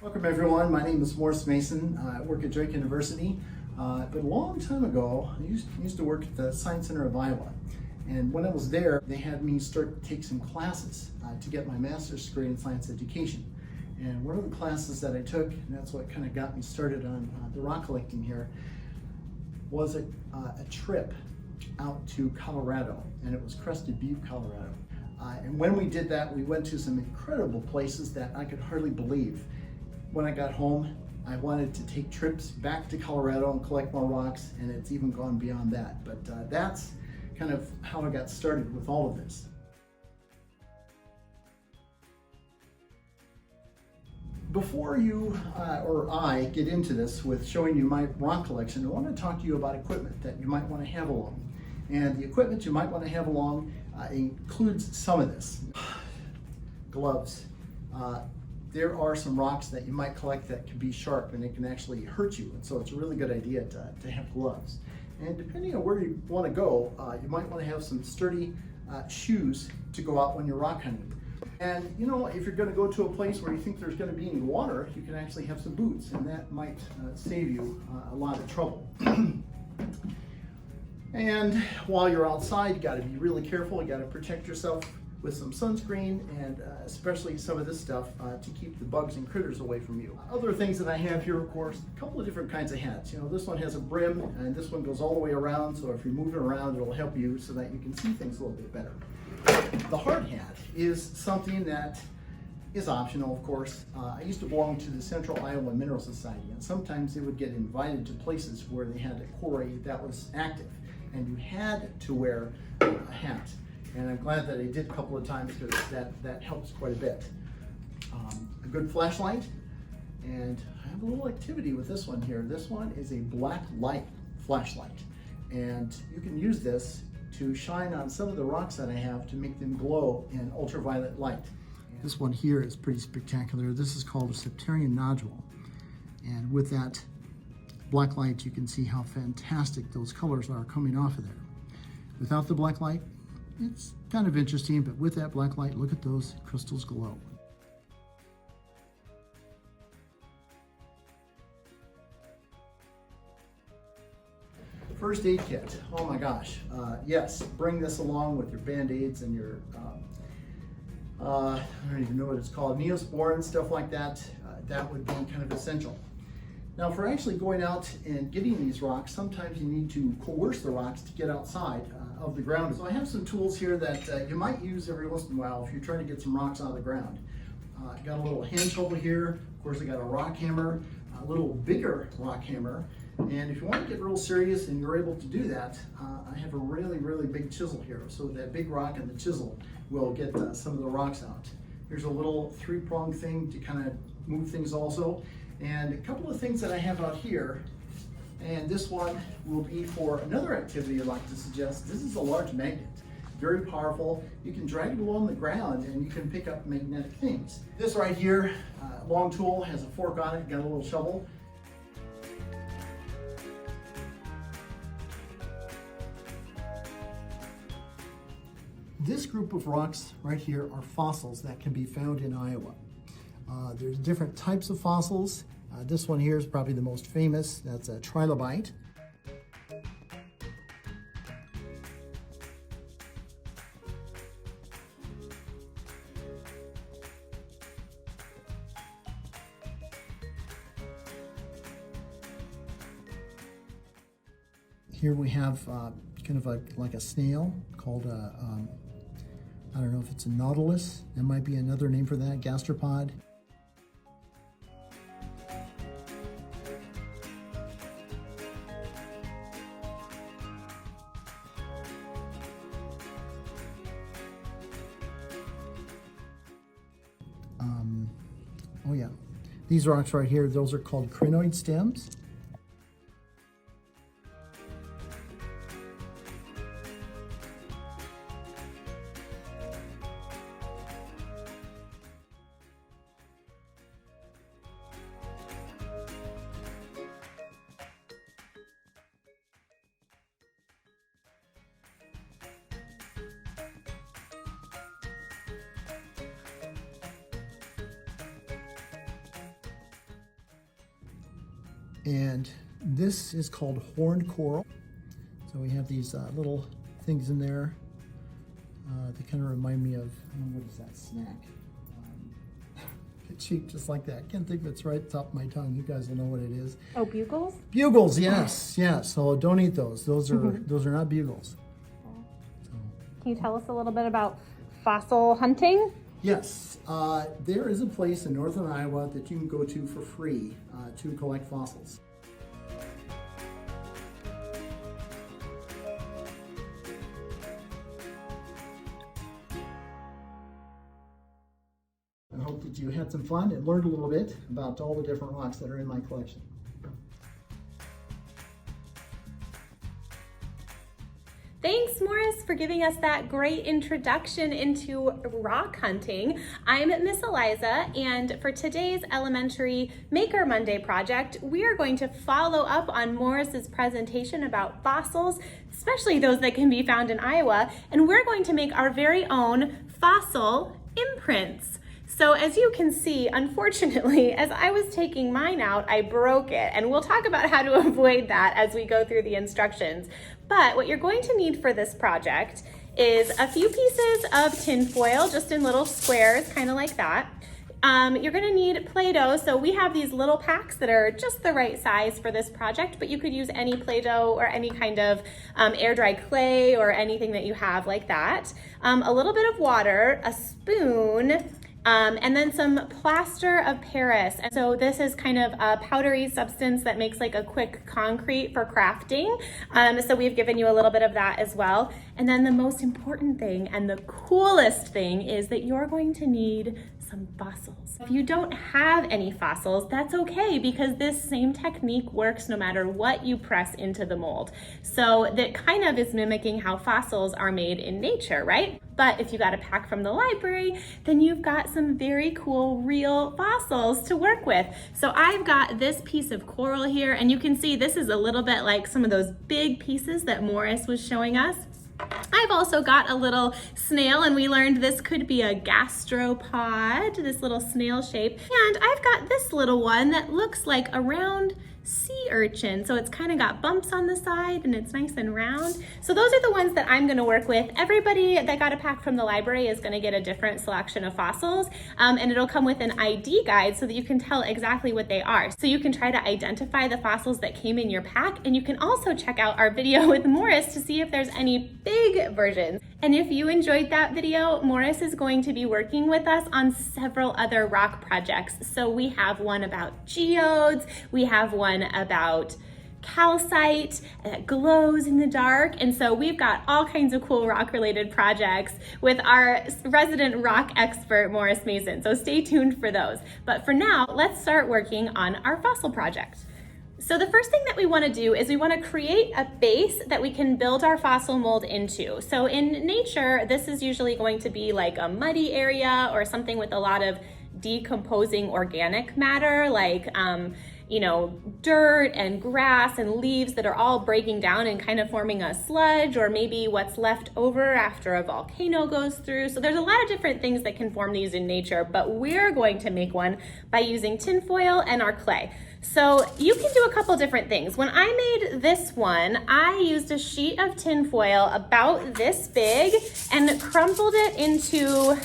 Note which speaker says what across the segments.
Speaker 1: Welcome everyone, my name is Morris Mason. I work at Drake University, but a long time ago I used to work at the Science Center of Iowa. And when I was there, they had me start to take some classes to get my master's degree in science education. And one of the classes that I took, and that's what kind of got me started on the rock collecting here, was a trip out to Colorado, and it was Crested Butte, Colorado. And when we did that, we went to some incredible places that I could hardly believe. When I got home, I wanted to take trips back to Colorado and collect more rocks, and it's even gone beyond that. But that's kind of how I got started with all of this. Before you or I get into this with showing you my rock collection, I want to talk to you about equipment that you might want to have along. And the equipment you might want to have along includes some of this. Gloves. There are some rocks that you might collect that can be sharp and it can actually hurt you, and so it's a really good idea to have gloves. And depending on where you want to go, you might want to have some sturdy shoes to go out when you're rock hunting. And you know, if you're going to go to a place where you think there's going to be any water, you can actually have some boots, and that might save you a lot of trouble. And while you're outside, you got to be really careful. You got to protect yourself with some sunscreen, and especially some of this stuff to keep the bugs and critters away from you. Other things that I have here, of course, a couple of different kinds of hats. You know, this one has a brim, and this one goes all the way around, so if you're moving around, it'll help you so that you can see things a little bit better. The hard hat is something that is optional, of course. I used to belong to the Central Iowa Mineral Society, and sometimes they would get invited to places where they had a quarry that was active, and you had to wear a hat. And I'm glad that I did a couple of times because that helps quite a bit. A good flashlight, and I have a little activity with this one here. This one is a black light flashlight, and you can use this to shine on some of the rocks that I have to make them glow in ultraviolet light. This one here is pretty spectacular. This is called a septarian nodule, and with that black light you can see how fantastic those colors are coming off of there. Without the black light, it's kind of interesting, but with that black light, look at those crystals glow. First aid kit. Oh my gosh. Yes, bring this along with your Band-Aids and your, I don't even know what it's called, Neosporin, stuff like that. That would be kind of essential. Now, for actually going out and getting these rocks, sometimes you need to coerce the rocks to get outside of the ground. So I have some tools here that you might use every once in a while if you're trying to get some rocks out of the ground. I got a little hand shovel here. Of course, I got a rock hammer, a little bigger rock hammer. And if you want to get real serious and you're able to do that, I have a really, really big chisel here. So that big rock and the chisel will get some of the rocks out. Here's a little three-pronged thing to kind of move things also. And a couple of things that I have out here, and this one will be for another activity I'd like to suggest. This is a large magnet, very powerful. You can drag it along the ground and you can pick up magnetic things. This right here, long tool, has a fork on it, got a little shovel. This group of rocks right here are fossils that can be found in Iowa. There's different types of fossils. This one here is probably the most famous. That's a trilobite. Here we have kind of like a snail called I don't know if it's a nautilus. There might be another name for that, gastropod. Oh yeah, these rocks right here, those are called crinoid stems. And this is called horned coral. So we have these little things in there. They kind of remind me of, what is that snack? Cheap, just like that. Can't think of it's right at the top of my tongue. You guys will know what it is.
Speaker 2: Oh, bugles?
Speaker 1: Bugles, yes, yes. So don't eat those. Those are not bugles. So.
Speaker 2: Can you tell us a little bit about fossil hunting?
Speaker 1: Yes, there is a place in northern Iowa that you can go to for free to collect fossils. I hope that you had some fun and learned a little bit about all the different rocks that are in my collection.
Speaker 2: Thanks, Morris, for giving us that great introduction into rock hunting. I'm Miss Eliza, and for today's Elementary Maker Monday project, we are going to follow up on Morris's presentation about fossils, especially those that can be found in Iowa, and we're going to make our very own fossil imprints. So as you can see, unfortunately, as I was taking mine out, I broke it. And we'll talk about how to avoid that as we go through the instructions. But what you're going to need for this project is a few pieces of tinfoil, just in little squares, kind of like that. You're gonna need Play-Doh. So we have these little packs that are just the right size for this project, but you could use any Play-Doh or any kind of air dry clay or anything that you have like that. A little bit of water, a spoon, and then some plaster of Paris. And so this is kind of a powdery substance that makes like a quick concrete for crafting. So we've given you a little bit of that as well. And then the most important thing and the coolest thing is that you're going to need some fossils. If you don't have any fossils, that's okay, because this same technique works no matter what you press into the mold. So that kind of is mimicking how fossils are made in nature, right? But if you got a pack from the library, then you've got some very cool real fossils to work with. So I've got this piece of coral here, and you can see this is a little bit like some of those big pieces that Morris was showing us. I've also got a little snail, and we learned this could be a gastropod, this little snail shape. And I've got this little one that looks like a round sea urchin. So it's kind of got bumps on the side and it's nice and round. So those are the ones that I'm gonna work with. Everybody that got a pack from the library is gonna get a different selection of fossils, and it'll come with an ID guide so that you can tell exactly what they are. So you can try to identify the fossils that came in your pack, and you can also check out our video with Morris to see if there's any big versions. And if you enjoyed that video, Morris is going to be working with us on several other rock projects. So we have one about geodes, we have one about calcite that glows in the dark. And so we've got all kinds of cool rock related projects with our resident rock expert, Morris Mason. So stay tuned for those. But for now, let's start working on our fossil project. So the first thing that we want to do is we want to create a base that we can build our fossil mold into. So in nature, this is usually going to be like a muddy area or something with a lot of decomposing organic matter, like dirt and grass and leaves that are all breaking down and kind of forming a sludge, or maybe what's left over after a volcano goes through. So there's a lot of different things that can form these in nature, but we're going to make one by using tinfoil and our clay. So you can do a couple different things. When I made this one, I used a sheet of tinfoil about this big and crumpled it into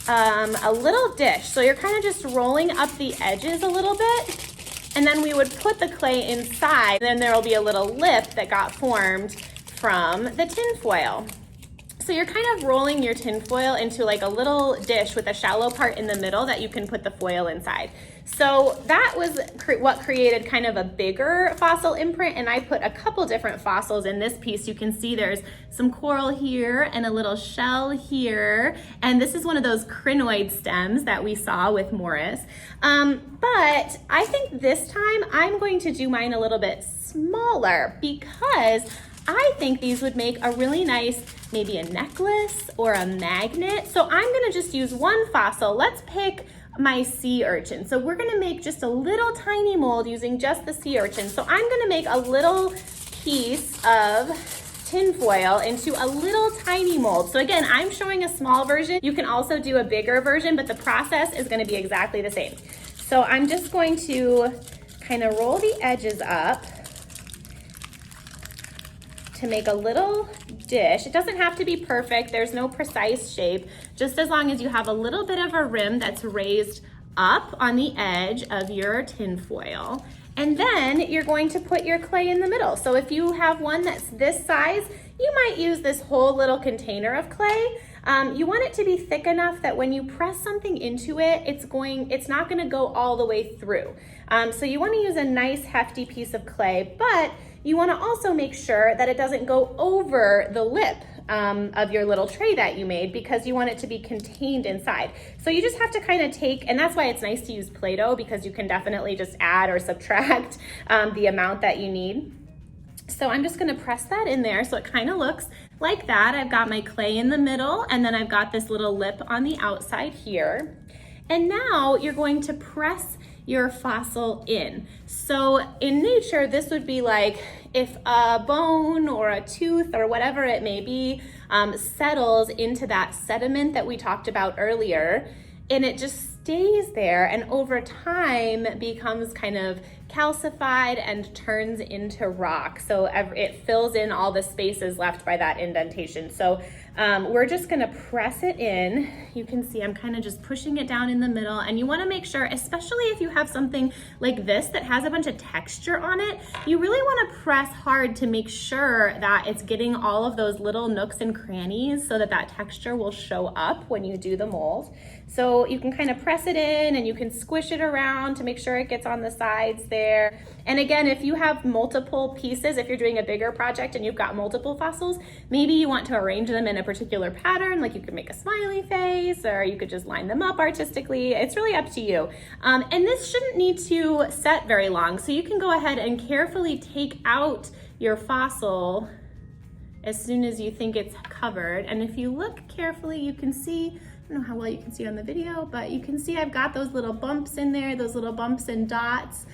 Speaker 2: a little dish. So you're kind of just rolling up the edges a little bit, and then we would put the clay inside. Then there will be a little lip that got formed from the tinfoil. So you're kind of rolling your tinfoil into like a little dish with a shallow part in the middle that you can put the foil inside. So that was what created kind of a bigger fossil imprint, and I put a couple different fossils in this piece. You can see there's some coral here and a little shell here, and this is one of those crinoid stems that we saw with Morris. But I think this time I'm going to do mine a little bit smaller, because I think these would make a really nice, maybe a necklace or a magnet. So I'm gonna just use one fossil. Let's pick my sea urchin. So we're gonna make just a little tiny mold using just the sea urchin. So I'm gonna make a little piece of tinfoil into a little tiny mold. So again, I'm showing a small version. You can also do a bigger version, but the process is gonna be exactly the same. So I'm just going to kind of roll the edges up to make a little dish. It doesn't have to be perfect. There's no precise shape, just as long as you have a little bit of a rim that's raised up on the edge of your tin foil. And then you're going to put your clay in the middle. So if you have one that's this size, you might use this whole little container of clay. You want it to be thick enough that when you press something into it, it's not gonna go all the way through. So you wanna use a nice hefty piece of clay, but you wanna also make sure that it doesn't go over the lip of your little tray that you made, because you want it to be contained inside. So you just have to kind of take, and that's why it's nice to use Play-Doh, because you can definitely just add or subtract the amount that you need. So I'm just gonna press that in there so it kind of looks like that. I've got my clay in the middle, and then I've got this little lip on the outside here. And now you're going to press your fossil in. So in nature, this would be like if a bone or a tooth or whatever it may be settles into that sediment that we talked about earlier, and it just stays there and over time becomes kind of calcified and turns into rock. So it fills in all the spaces left by that indentation. So we're just gonna press it in. You can see I'm kind of just pushing it down in the middle, and you wanna make sure, especially if you have something like this that has a bunch of texture on it, you really wanna press hard to make sure that it's getting all of those little nooks and crannies so that that texture will show up when you do the mold. So you can kind of press it in and you can squish it around to make sure it gets on the sides there. And again, if you have multiple pieces, if you're doing a bigger project and you've got multiple fossils, maybe you want to arrange them in a particular pattern, like you could make a smiley face, or you could just line them up artistically. It's really up to you. And this shouldn't need to set very long, so you can go ahead and carefully take out your fossil as soon as you think it's covered. And if you look carefully, you can see, I don't know how well you can see on the video, but you can see I've got those little bumps in there, those little bumps and dots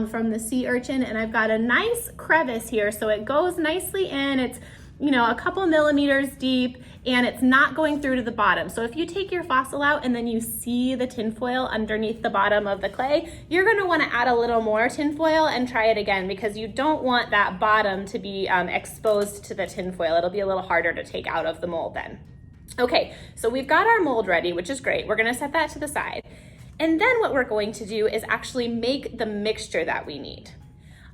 Speaker 2: from the sea urchin, and I've got a nice crevice here, so it goes nicely in. It's, you know, a couple millimeters deep, and it's not going through to the bottom. So if you take your fossil out and then you see the tinfoil underneath the bottom of the clay, you're gonna wanna add a little more tinfoil and try it again, because you don't want that bottom to be exposed to the tinfoil. It'll be a little harder to take out of the mold then. Okay, so we've got our mold ready, which is great. We're gonna set that to the side. And then what we're going to do is actually make the mixture that we need.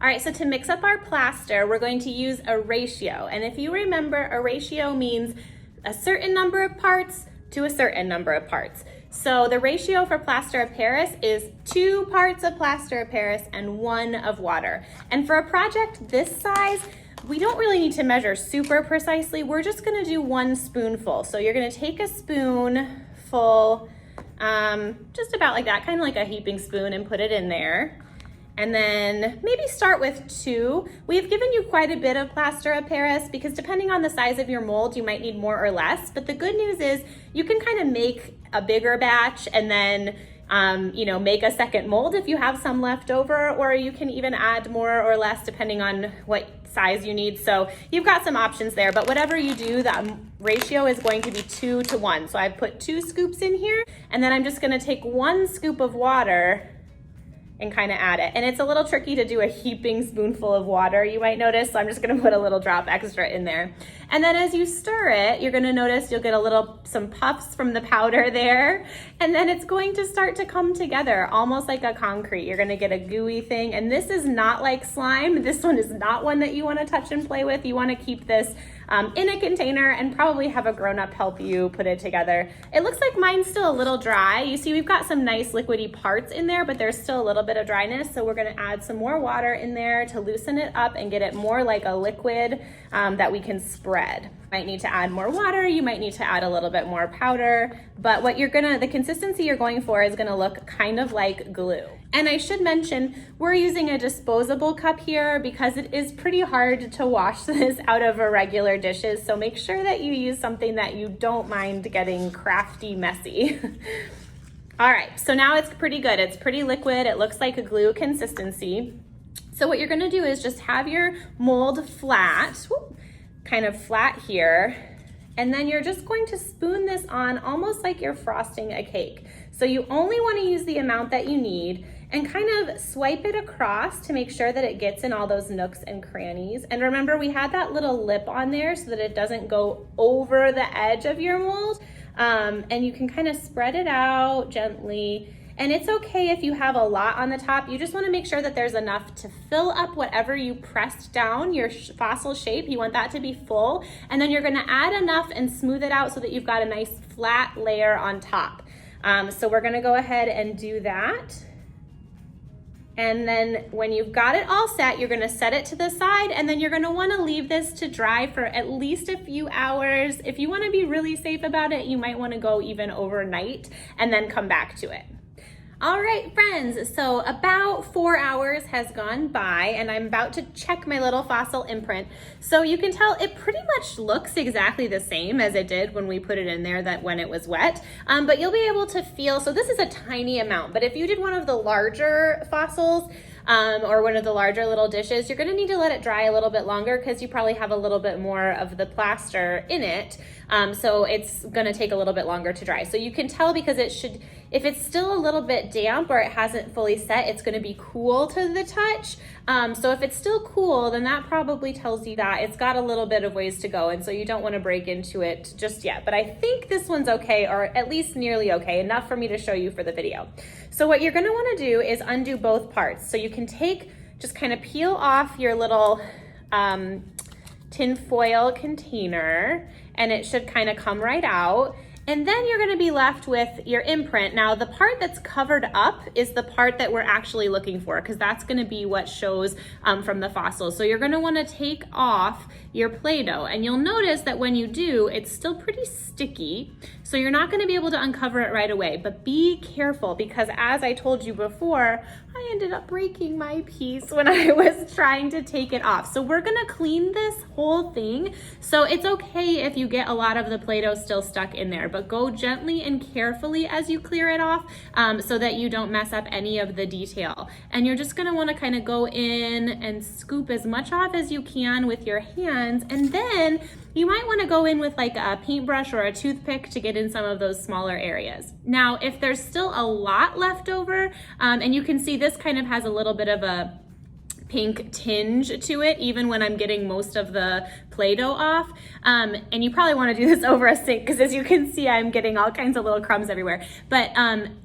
Speaker 2: All right, so to mix up our plaster, we're going to use a ratio. And if you remember, a ratio means a certain number of parts to a certain number of parts. So the ratio for plaster of Paris is 2 parts of plaster of Paris and 1 of water. And for a project this size, we don't really need to measure super precisely. We're just gonna do 1 spoonful. So you're gonna take a spoonful, just about like that, kind of like a heaping spoon, and put it in there. And then maybe start with 2. We've given you quite a bit of plaster of Paris, because depending on the size of your mold, you might need more or less. But the good news is you can kind of make a bigger batch and then you know, make a second mold if you have some left over, or you can even add more or less depending on what size you need. So you've got some options there, but whatever you do, the ratio is going to be 2 to 1. So I've put 2 scoops in here, and then I'm just gonna take 1 scoop of water and kind of add it. And it's a little tricky to do a heaping spoonful of water, you might notice, so I'm just gonna put a little drop extra in there. And then as you stir it, you're gonna notice you'll get some puffs from the powder there, and then it's going to start to come together almost like a concrete. You're gonna get a gooey thing, and this is not like slime. This one is not one that you wanna touch and play with. You wanna keep this in a container and probably have a grown-up help you put it together. It looks like mine's still a little dry. You see we've got some nice liquidy parts in there, but there's still a little bit of dryness, so we're gonna add some more water in there to loosen it up and get it more like a liquid that we can spread. Might need to add more water, you might need to add a little bit more powder, but the consistency you're going for is gonna look kind of like glue. And I should mention, we're using a disposable cup here because it is pretty hard to wash this out of a regular dishes, so make sure that you use something that you don't mind getting crafty messy. All right, so now it's pretty good. It's pretty liquid. It looks like a glue consistency. So what you're gonna do is just have your mold flat, kind of flat here, and then you're just going to spoon this on almost like you're frosting a cake. So you only wanna use the amount that you need, and kind of swipe it across to make sure that it gets in all those nooks and crannies. And remember, we had that little lip on there so that it doesn't go over the edge of your mold. And you can kind of spread it out gently. And it's okay if you have a lot on the top. You just want to make sure that there's enough to fill up whatever you pressed down, your fossil shape. You want that to be full. And then you're going to add enough and smooth it out so that you've got a nice flat layer on top. So we're going to go ahead and do that. And then when you've got it all set, you're going to set it to the side, and then you're going to want to leave this to dry for at least a few hours. If you want to be really safe about it, you might want to go even overnight and then come back to it. All right, friends, so about 4 hours has gone by, and I'm about to check my little fossil imprint. So you can tell it pretty much looks exactly the same as it did when we put it in there, that when it was wet, but you'll be able to feel, so this is a tiny amount, but if you did one of the larger fossils, or one of the larger little dishes, you're gonna need to let it dry a little bit longer because you probably have a little bit more of the plaster in it. So it's gonna take a little bit longer to dry. So you can tell because it should, if it's still a little bit damp or it hasn't fully set, it's gonna be cool to the touch. So if it's still cool, then that probably tells you that it's got a little bit of ways to go, and so you don't wanna break into it just yet. But I think this one's okay, or at least nearly okay, enough for me to show you for the video. So what you're gonna wanna do is undo both parts. So you can take, just kind of peel off your little tin foil container, and it should kind of come right out. And then you're gonna be left with your imprint. Now, the part that's covered up is the part that we're actually looking for, because that's gonna be what shows from the fossils. So you're gonna wanna take off your Play-Doh, and you'll notice that when you do, it's still pretty sticky. So you're not gonna be able to uncover it right away, but be careful, because as I told you before, I ended up breaking my piece when I was trying to take it off. So we're gonna clean this whole thing. So it's okay if you get a lot of the Play-Doh still stuck in there, but go gently and carefully as you clear it off, so that you don't mess up any of the detail. And you're just gonna wanna kind of go in and scoop as much off as you can with your hands, and then you might want to go in with like a paintbrush or a toothpick to get in some of those smaller areas. Now, if there's still a lot left over, and you can see this kind of has a little bit of a pink tinge to it, even when I'm getting most of the Play-Doh off. And you probably want to do this over a sink, because as you can see, I'm getting all kinds of little crumbs everywhere. But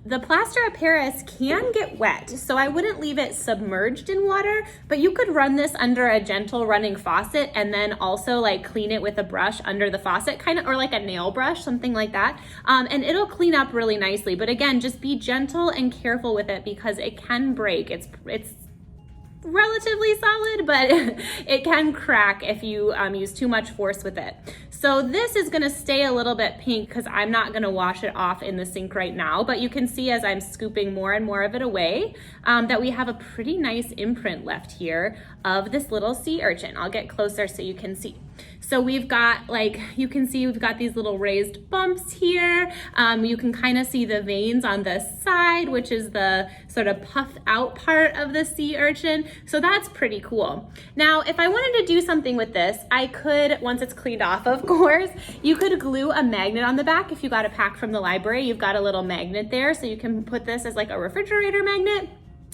Speaker 2: the plaster of Paris can get wet, so I wouldn't leave it submerged in water, but you could run this under a gentle running faucet and then also like clean it with a brush under the faucet, kind of, or like a nail brush, something like that. And it'll clean up really nicely. But again, just be gentle and careful with it, because it can break. It's relatively solid, but it can crack if you use too much force with it. So this is gonna stay a little bit pink because I'm not gonna wash it off in the sink right now, but you can see as I'm scooping more and more of it away, that we have a pretty nice imprint left here of this little sea urchin. I'll get closer so you can see. So we've got, like, you can see we've got these little raised bumps here. You can kind of see the veins on the side, which is the sort of puffed out part of the sea urchin. So that's pretty cool. Now, if I wanted to do something with this, I could, once it's cleaned off, of course, you could glue a magnet on the back. If you got a pack from the library, you've got a little magnet there, so you can put this as like a refrigerator magnet.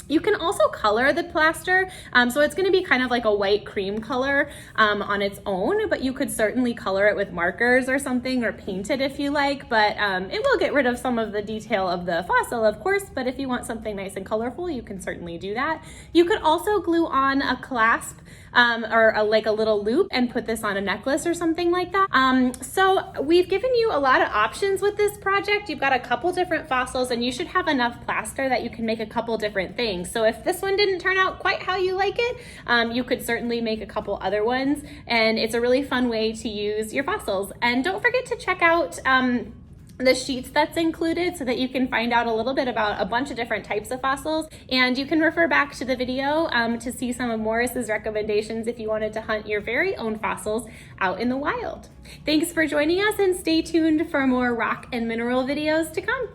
Speaker 2: You can also color the plaster, so it's going to be kind of like a white cream color on its own, but you could certainly color it with markers or something, or paint it if you like, but it will get rid of some of the detail of the fossil, of course, but if you want something nice and colorful, you can certainly do that. You could also glue on a clasp like a little loop and put this on a necklace or something like that. So we've given you a lot of options with this project. You've got a couple different fossils, and you should have enough plaster that you can make a couple different things. So if this one didn't turn out quite how you like it, you could certainly make a couple other ones, and it's a really fun way to use your fossils. And don't forget to check out the sheets that's included so that you can find out a little bit about a bunch of different types of fossils, and you can refer back to the video to see some of Morris's recommendations if you wanted to hunt your very own fossils out in the wild. Thanks for joining us, and stay tuned for more rock and mineral videos to come.